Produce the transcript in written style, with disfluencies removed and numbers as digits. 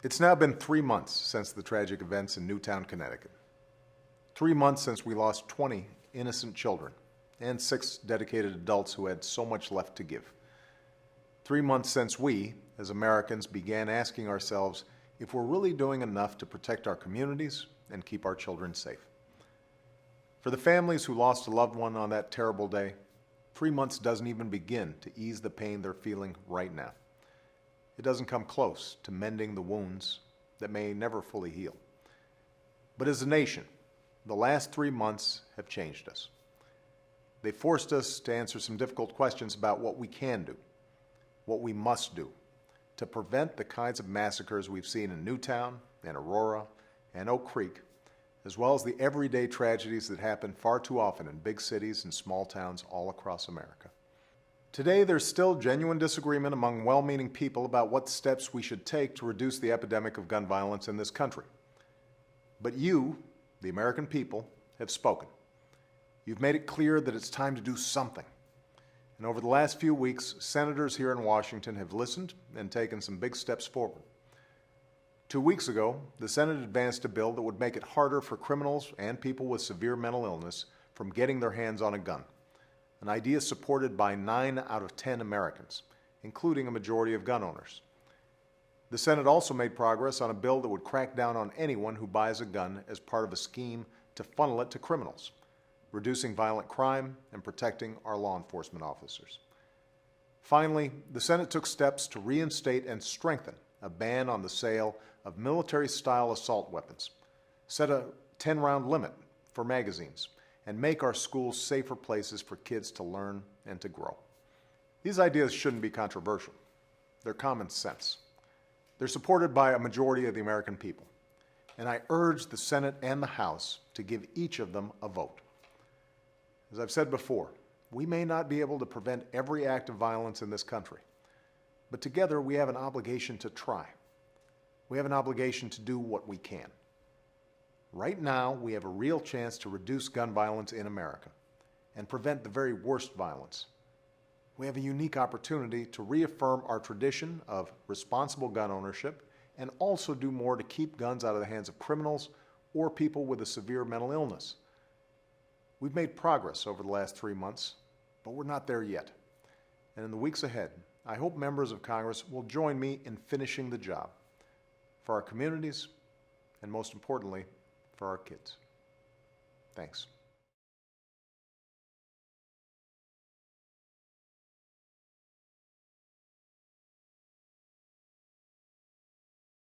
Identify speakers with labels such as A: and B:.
A: It's now been 3 months since the tragic events in Newtown, Connecticut. 3 months since we lost 20 innocent children and 6 dedicated adults who had so much left to give. 3 months since we, as Americans, began asking ourselves if we're really doing enough to protect our communities and keep our children safe. For the families who lost a loved one on that terrible day, 3 months doesn't even begin to ease the pain they're feeling right now. It doesn't come close to mending the wounds that may never fully heal. But as a nation, the last 3 months have changed us. They forced us to answer some difficult questions about what we can do, what we must do, to prevent the kinds of massacres we've seen in Newtown and Aurora and Oak Creek, as well as the everyday tragedies that happen far too often in big cities and small towns all across America. Today, there's still genuine disagreement among well-meaning people about what steps we should take to reduce the epidemic of gun violence in this country. But you, the American people, have spoken. You've made it clear that it's time to do something. And over the last few weeks, senators here in Washington have listened and taken some big steps forward. 2 weeks ago, the Senate advanced a bill that would make it harder for criminals and people with severe mental illness from getting their hands on a gun, an idea supported by 9 out of 10 Americans, including a majority of gun owners. The Senate also made progress on a bill that would crack down on anyone who buys a gun as part of a scheme to funnel it to criminals, reducing violent crime and protecting our law enforcement officers. Finally, the Senate took steps to reinstate and strengthen a ban on the sale of military-style assault weapons, set a 10-round limit for magazines, and make our schools safer places for kids to learn and to grow. These ideas shouldn't be controversial. They're common sense. They're supported by a majority of the American people, and I urge the Senate and the House to give each of them a vote. As I've said before, we may not be able to prevent every act of violence in this country, but together we have an obligation to try. We have an obligation to do what we can. Right now, we have a real chance to reduce gun violence in America and prevent the very worst violence. We have a unique opportunity to reaffirm our tradition of responsible gun ownership and also do more to keep guns out of the hands of criminals or people with a severe mental illness. We've made progress over the last 3 months, but we're not there yet. And in the weeks ahead, I hope members of Congress will join me in finishing the job for our communities and, most importantly, for our kids. Thanks.